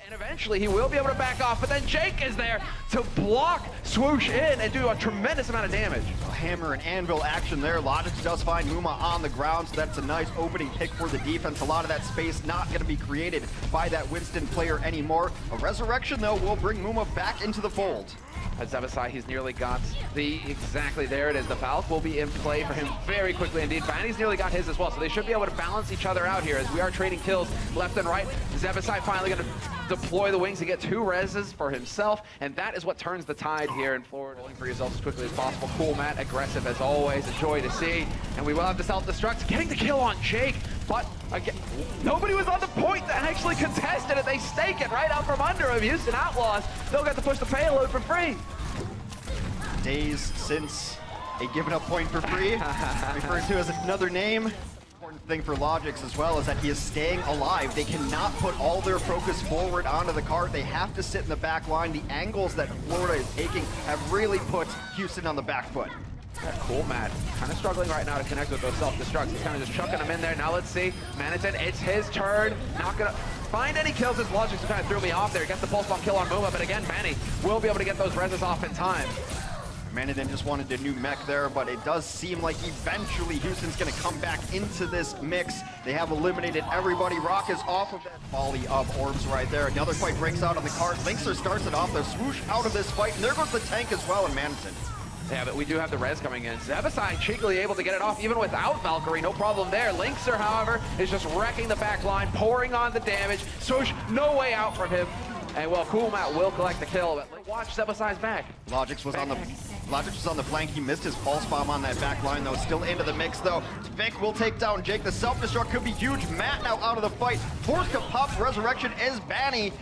And eventually he will be able to back off, but then Jake is there to block Swoosh in and do a tremendous amount of damage. A hammer and anvil action there. LiNkzr does find Muma on the ground, so that's a nice opening pick for the defense. A lot of that space not going to be created by that Winston player anymore. A resurrection, though, will bring Muma back into the fold. As Zebasai, he's nearly got exactly there it is. The Valk will be in play for him very quickly indeed. Banny's nearly got his as well, so they should be able to balance each other out here as we are trading kills left and right. Zebasai finally going to deploy the wings to get 2 reses for himself, and that is what turns the tide here in Florida. Rolling for yourself as quickly as possible. Cool Matt, aggressive as always, a joy to see. And we will have the self-destruct, getting the kill on Jake, but again, nobody was on the point that actually contested it. They stake it right out from under him. Houston Outlaws, they'll get to push the payload for free. Days since a given up point for free, referred to as another name. Important thing for LiNkzr as well is that he is staying alive. They cannot put all their focus forward onto the cart. They have to sit in the back line. The angles that Florida is taking have really put Houston on the back foot. Yeah, cool, Matt. Kind of struggling right now to connect with those self-destructs. He's kind of just chucking them in there. Now let's see. Manatin, it's his turn. Not gonna find any kills. His logic kind of threw me off there. Gets the pulse bomb kill on Muma, but again, Manny will be able to get those reses off in time. Manadin just wanted a new mech there, but it does seem like eventually Houston's going to come back into this mix. They have eliminated everybody. Rock is off of that volley of orbs right there. Another fight breaks out on the cart. LiNkzr starts it off. They're Swoosh out of this fight, and there goes the tank as well in Manadin. Yeah, but we do have the res coming in. Zebasai cheekily able to get it off even without Valkyrie, no problem there. LiNkzr, however, is just wrecking the back line, pouring on the damage. Swoosh, no way out from him. And well, Cool Matt will collect the kill, but watch Zebasai's back. LiNkzr was on the flank. He missed his pulse bomb on that back line, though. Still into the mix, though. Vic will take down Jake. The self-destruct could be huge. Matt now out of the fight. Forced to pop resurrection is Banny.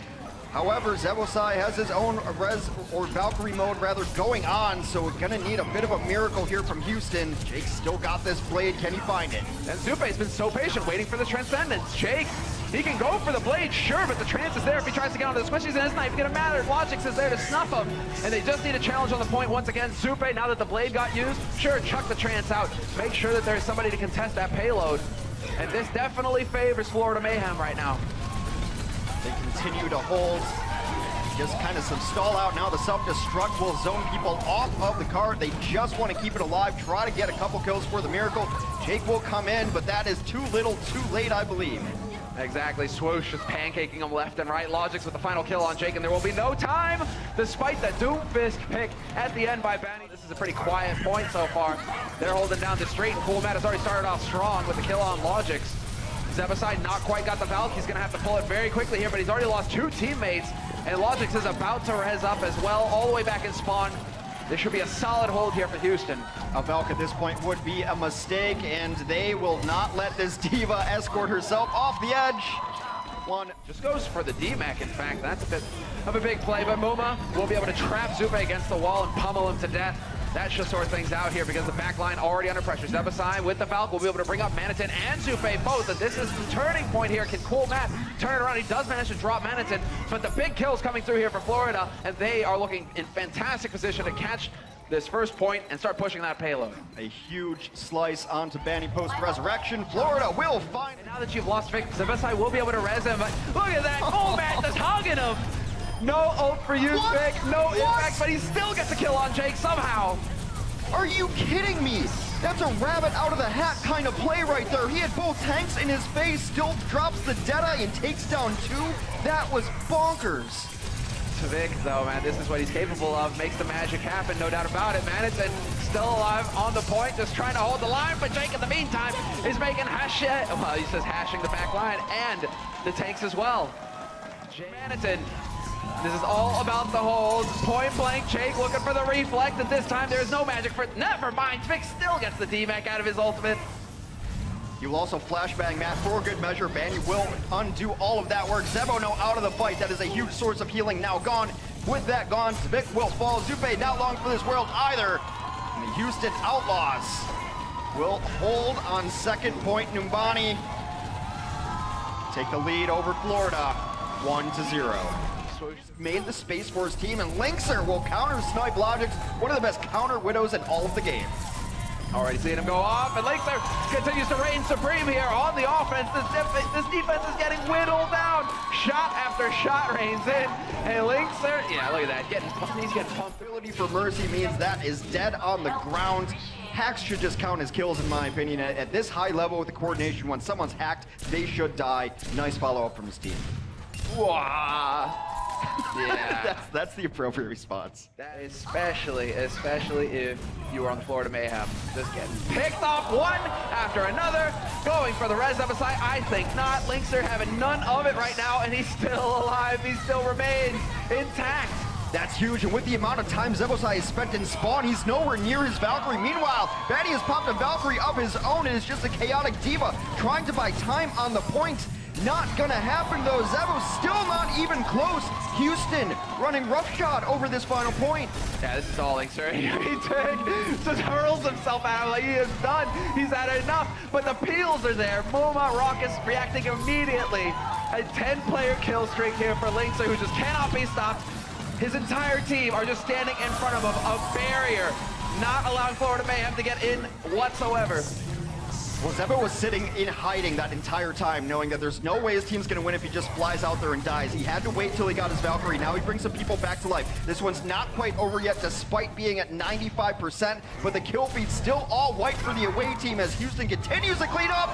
However, Zebasai has his own res, or Valkyrie mode rather, going on, so we're gonna need a bit of a miracle here from Houston. Jake still got this blade. Can he find it? And Zupei's been so patient, waiting for the Transcendence. Jake, he can go for the blade, sure, but the trance is there if he tries to get onto the squishies, and it's not even gonna matter. LiNkzr is there to snuff him, and they just need a challenge on the point once again. Zupei, now that the blade got used, sure, chuck the trance out. Make sure that there's somebody to contest that payload. And this definitely favors Florida Mayhem right now. They continue to hold. Just kind of some stall out now. The self-destruct will zone people off of the cart. They just want to keep it alive, try to get a couple kills for the miracle. Jake will come in, but that is too little, too late, I believe. Exactly, Swoosh is pancaking him left and right. Logics with the final kill on Jake, and there will be no time, despite the Doomfist pick at the end by Banny. This is a pretty quiet point so far. They're holding down the straight, and Cool Matt has already started off strong with the kill on Logics. Zebasai not quite got the Valk. He's going to have to pull it very quickly here, but he's already lost 2 teammates, and Logics is about to res up as well, all the way back in spawn. This should be a solid hold here for Houston. A Valk at this point would be a mistake, and they will not let this diva escort herself off the edge. One just goes for the D-Mac, in fact. That's a bit of a big play, but Muma will be able to trap Zupei against the wall and pummel him to death. That should sort things out here because the back line already under pressure. Zebasai with the Valk will be able to bring up Manatyn and Zupei both, and this is the turning point here. Can Cool Matt turn it around? He does manage to drop Manatyn, but the big kills coming through here for Florida, and they are looking in fantastic position to catch this first point and start pushing that payload. A huge slice onto Banny post-resurrection. Florida will find... And now that you've lost Vic, Zebasai will be able to res him, but look at that! Cool Matt just hugging him! No ult for you, Vic, no impact, but he still gets a kill on Jake somehow. Are you kidding me? That's a rabbit out of the hat kind of play right there. He had both tanks in his face, still drops the Deadeye and takes down 2. That was bonkers. To Vic, though, man, this is what he's capable of. Makes the magic happen, no doubt about it, man. It's still alive on the point, just trying to hold the line, but Jake in the meantime is making well, he says hashing the back line and the tanks as well. Manatyn. This is all about the hold. Point blank, Jake looking for the reflect, and this time there's no magic for it. Never mind, Vic still gets the D-Mac out of his ultimate. You will also flashbang Matt for good measure. Banny will undo all of that work. Zebo now out of the fight. That is a huge source of healing now gone. With that gone, Vic will fall. Zupei not long for this world either. And the Houston Outlaws will hold on second point. Numbani take the lead over Florida, 1-0. Made the space for his team, and LiNkzr will counter snipe LiNkzr, one of the best counter widows in all of the game. Already seeing him go off, and LiNkzr continues to reign supreme here on the offense. This defense is getting whittled down. Shot after shot rains in, and LiNkzr, yeah, look at that, he's getting pumped. Ability for Mercy means that is dead on the ground. Hacks should just count as kills, in my opinion. At this high level with the coordination, when someone's hacked, they should die. Nice follow-up from his team. Wow. Yeah. that's the appropriate response. That especially if you were on the Florida Mayhem. Just getting picked off one after another, going for the res side. I think not. LiNkzr having none of it right now, and he's still alive. He still remains intact. That's huge, and with the amount of time Zebosai has spent in spawn, he's nowhere near his Valkyrie. Meanwhile, Batty has popped a Valkyrie of his own and is just a chaotic diva, trying to buy time on the point. Not gonna happen though. Zebo's still not even close. Houston running roughshod over this final point. Yeah, this is all LiNkzr. He just hurls himself out like he is done. He's had enough, but the peels are there. Muma Raucus reacting immediately. A 10-player kill streak here for LiNkzr, who just cannot be stopped. His entire team are just standing in front of him, a barrier, not allowing Florida Mayhem to get in whatsoever. Well, Zebo was sitting in hiding that entire time, knowing that there's no way his team's gonna win if he just flies out there and dies. He had to wait till he got his Valkyrie. Now he brings some people back to life. This one's not quite over yet, despite being at 95%, but the kill feed's still all white for the away team as Houston continues to clean up.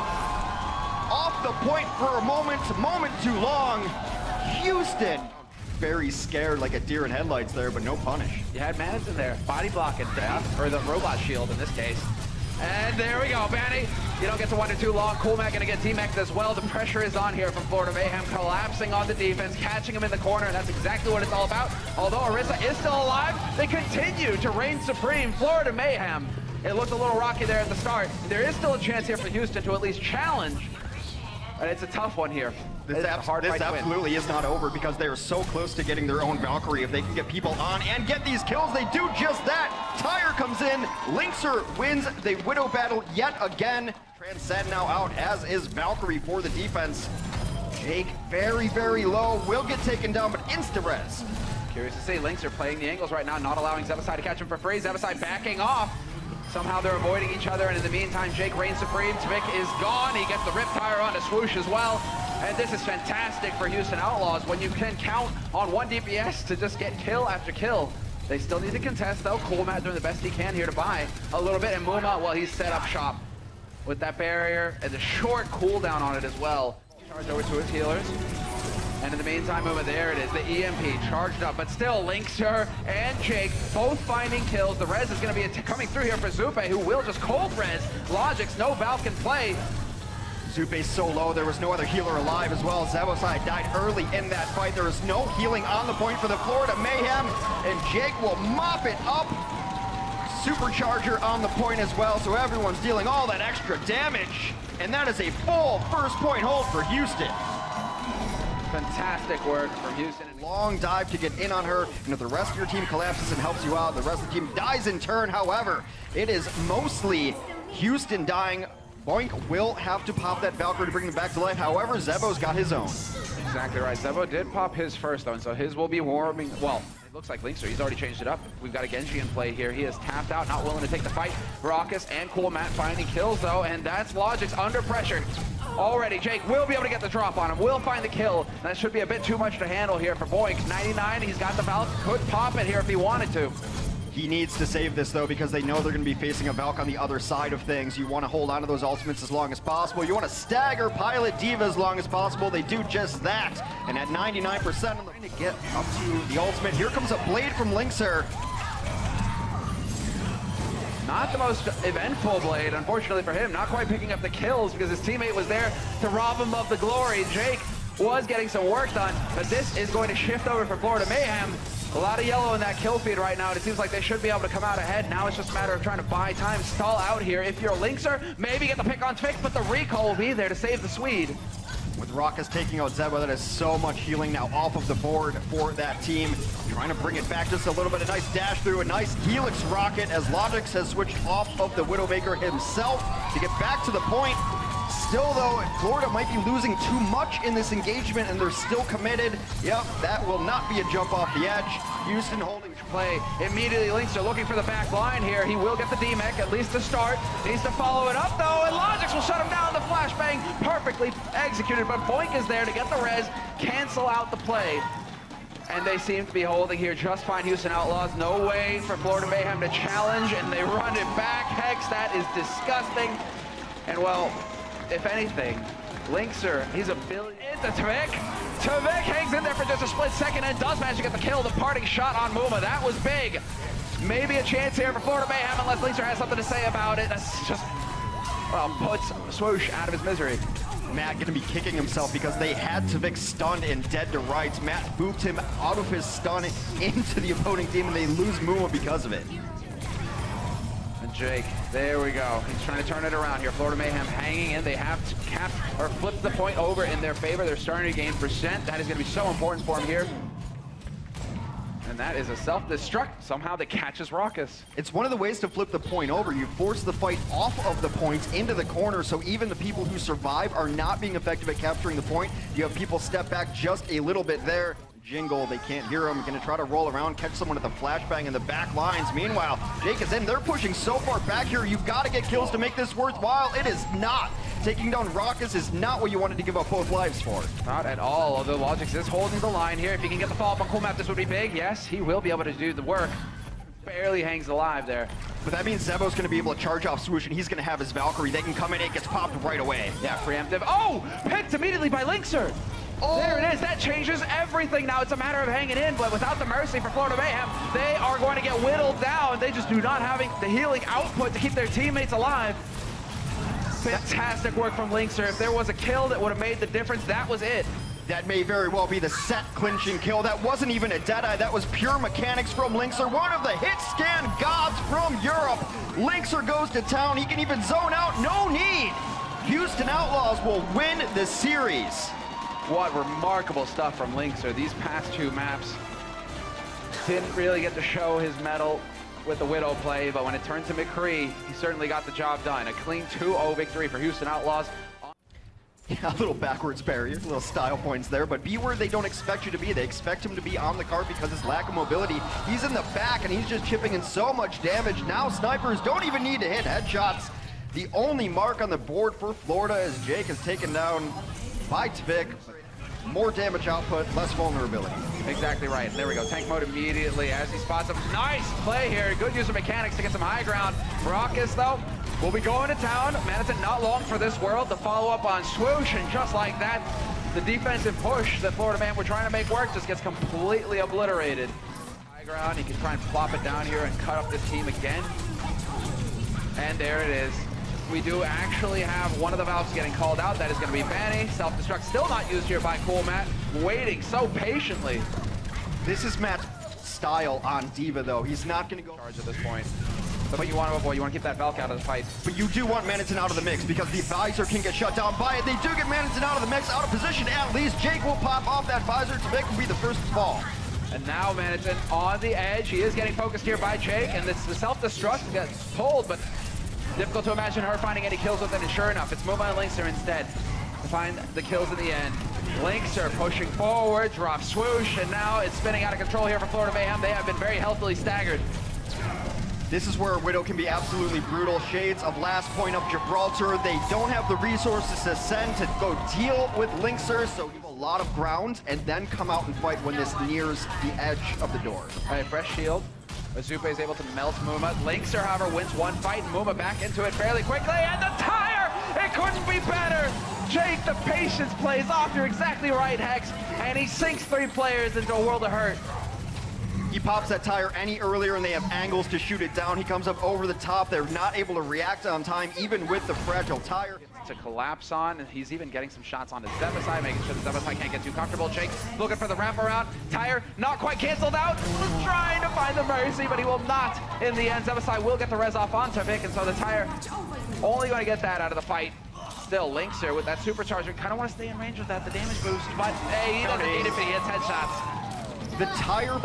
Off the point for a moment too long. Houston, very scared like a deer in headlights there, but no punish. You had Mads in there, body blocking, or the robot shield in this case. And there we go, Banny. You don't get to wonder too long. Coolmat gonna get T-Maxed as well. The pressure is on here from Florida Mayhem, collapsing on the defense, catching him in the corner, and that's exactly what it's all about. Although Orisa is still alive, they continue to reign supreme. Florida Mayhem. It looked a little rocky there at the start. There is still a chance here for Houston to at least challenge, but it's a tough one here. This absolutely is not over because they are so close to getting their own Valkyrie. If they can get people on and get these kills, they do just that. Tire comes in, LiNkzr wins the Widow battle yet again. Transcend now out, as is Valkyrie for the defense. Jake very, very low, will get taken down, but insta-res. Curious to see, LiNkzr playing the angles right now, not allowing Zebosai to catch him for free. Zebosai backing off. Somehow they're avoiding each other, and in the meantime, Jake reigns supreme. Tvik is gone. He gets the rip tire onto Swoosh as well. And this is fantastic for Houston Outlaws when you can count on one DPS to just get kill after kill. They still need to contest, though. Coolmat doing the best he can here to buy a little bit. And Muma, well, he's set up shop with that barrier and the short cooldown on it as well. Charge over to his healers. And in the meantime, Muma, there it is, the EMP charged up, but still LiNkzr and Jake both finding kills. The res is going to be coming through here for Zupe, who will just cold res. Logix, no Valve can play. Zupe's so low, there was no other healer alive as well. Zebosai died early in that fight. There is no healing on the point for the Florida Mayhem, and Jake will mop it up. Supercharger on the point as well, so everyone's dealing all that extra damage. And that is a full first point hold for Houston. Fantastic work from Houston. Long dive to get in on her, and if the rest of your team collapses and helps you out, the rest of the team dies in turn. However, it is mostly Houston dying. Boink will have to pop that Valkyrie to bring him back to life. However, Zebo's got his own. Exactly right. Zebo did pop his first, though, and so his will be warming. Well, it looks like LiNkzr, he's already changed it up. We've got a Genji in play here. He is tapped out, not willing to take the fight. Raucus and Coolmat finding kills, though, and that's Logix under pressure. Already, Jake will be able to get the drop on him, will find the kill. That should be a bit too much to handle here for Boink. 99, he's got the Valk, could pop it here if he wanted to. He needs to save this, though, because they know they're going to be facing a Valk on the other side of things. You want to hold on to those ultimates as long as possible. You want to stagger Pilot Diva as long as possible. They do just that. And at 99%, they're trying to get up to the ultimate. Here comes a blade from LiNkzr. Not the most eventful blade, unfortunately for him. Not quite picking up the kills because his teammate was there to rob him of the glory. Jake was getting some work done, but this is going to shift over for Florida Mayhem. A lot of yellow in that kill feed right now, and it seems like they should be able to come out ahead. Now it's just a matter of trying to buy time, stall out here. If you're LiNkzr, maybe get the pick on Tvik, but the recall will be there to save the Swede. With Raucus taking out Zebo, that is so much healing now off of the board for that team. Trying to bring it back just a little bit. A nice dash through, a nice Helix rocket as Logix has switched off of the Widowmaker himself to get back to the point. Still though, Florida might be losing too much in this engagement and they're still committed. Yep, that will not be a jump off the edge. Houston holding play immediately. LiNkzr looking for the back line here. He will get the DMEC, at least to start. Needs to follow it up though, and LiNkzr will shut him down. The flashbang perfectly executed, but Boink is there to get the res, cancel out the play. And they seem to be holding here just fine. Houston Outlaws, no way for Florida Mayhem to challenge, and they run it back. Hex, that is disgusting. And well, if anything, LiNkzr, he's a billion. Into Taimou. Taimou hangs in there for just a split second and does manage to get the kill. The parting shot on Muma, that was big. Maybe a chance here for Florida Mayhem unless LiNkzr has something to say about it. That's just, well, puts Swoosh out of his misery. Matt gonna be kicking himself because they had Taimou stunned and dead to rights. Matt booped him out of his stun into the opposing team and they lose Muma because of it. And Jake, there we go. He's trying to turn it around here. Florida Mayhem hanging in. They have to cap or flip the point over in their favor. They're starting to gain percent. That is gonna be so important for him here. And that is a self-destruct. Somehow that catches Raucous. It's one of the ways to flip the point over. You force the fight off of the points into the corner, so even the people who survive are not being effective at capturing the point. You have people step back just a little bit there. Jingle, they can't hear him. Gonna try to roll around, catch someone at the flashbang in the back lines. Meanwhile, Jake is in. They're pushing so far back here. You've got to get kills to make this worthwhile. It is not. Taking down Raucous is not what you wanted to give up both lives for. Not at all, although Logix is holding the line here. If he can get the follow-up on Cool Map, this would be big. Yes, he will be able to do the work. Barely hangs alive there. But that means Zebo's going to be able to charge off Swoosh, and he's going to have his Valkyrie. They can come in, it gets popped right away. Yeah, preemptive. Oh, picked immediately by LiNkzr. Oh. There it is. That changes everything now. It's a matter of hanging in, but without the mercy for Florida Mayhem, they are going to get whittled down. They just do not have the healing output to keep their teammates alive. Fantastic work from LiNkzr. If there was a kill that would have made the difference, that was it. That may very well be the set clinching kill. That wasn't even a deadeye. That was pure mechanics from LiNkzr. One of the hit scan gods from Europe. LiNkzr goes to town. He can even zone out. No need. Houston Outlaws will win the series. What remarkable stuff from LiNkzr. These past two maps didn't really get to show his mettle with the Widow play, but when it turned to McCree, he certainly got the job done. A clean 2-0 victory for Houston Outlaws. Yeah, a little backwards barrier, a little style points there, but be where they don't expect you to be. They expect him to be on the card because of his lack of mobility. He's in the back and he's just chipping in so much damage. Now snipers don't even need to hit headshots. The only mark on the board for Florida as Jake is taken down by Taimou. More damage output, less vulnerability. Exactly right. There we go. Tank mode immediately as he spots him. Nice play here. Good use of mechanics to get some high ground. Raucous, though, will be going to town. Manhattan not long for this world to follow up on Swoosh, and just like that, the defensive push that Florida Mayhem were trying to make work just gets completely obliterated. High ground, he can try and plop it down here and cut up this team again. And there it is. We do actually have one of the valves getting called out. That is going to be Manny. Self-destruct still not used here by Cool Matt. Waiting so patiently. This is Matt's style on D.Va, though. He's not going to go charge at this point. But you want to avoid, you want to keep that Valk out of the fight. But you do want Manhattan out of the mix because the visor can get shut down by it. They do get Manhattan out of the mix, out of position at least. Jake will pop off that visor. Taimou will be the first to fall. And now Manhattan on the edge. He is getting focused here by Jake, and this the self-destruct gets pulled, but difficult to imagine her finding any kills with it, and sure enough, it's Muma and LiNkzr instead to find the kills in the end. LiNkzr pushing forward, drops Swoosh, and now it's spinning out of control here for Florida Mayhem. They have been very healthily staggered. This is where Widow can be absolutely brutal. Shades of last point of Gibraltar. They don't have the resources to send to go deal with LiNkzr, so give a lot of ground and then come out and fight when this nears the edge of the door. All right, fresh shield. Azupe is able to melt Muma. LiNkzr, however, wins one fight. Muma back into it fairly quickly, and the tire! It couldn't be better! Jake, the patience plays off. You're exactly right, Hex. And he sinks 3 players into a world of hurt. He pops that tire any earlier, and they have angles to shoot it down. He comes up over the top. They're not able to react on time, even with the fragile tire. To collapse on, and he's even getting some shots on his Zebasai, making sure the Zebasai can't get too comfortable. Jake looking for the wraparound. Tire not quite canceled out. Trying to find the mercy, but he will not in the end. Zebasai will get the res off on Taimou, and so the tire only going to get that out of the fight. Still, LiNkzr with that supercharger. Kind of want to stay in range with that, the damage boost, but hey, he doesn't need it, but he hits headshots. The tire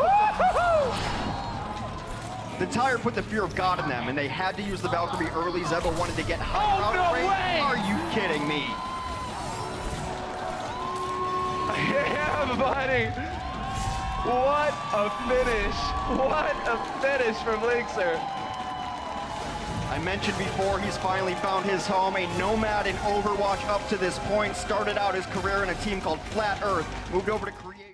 The tire put the fear of God in them, and they had to use the Valkyrie early. Zebo wanted to get high out of range. Are you kidding me? Yeah, buddy. What a finish. What a finish from LiNkzr. I mentioned before, he's finally found his home, a nomad in Overwatch up to this point. Started out his career in a team called Flat Earth, moved over to Create.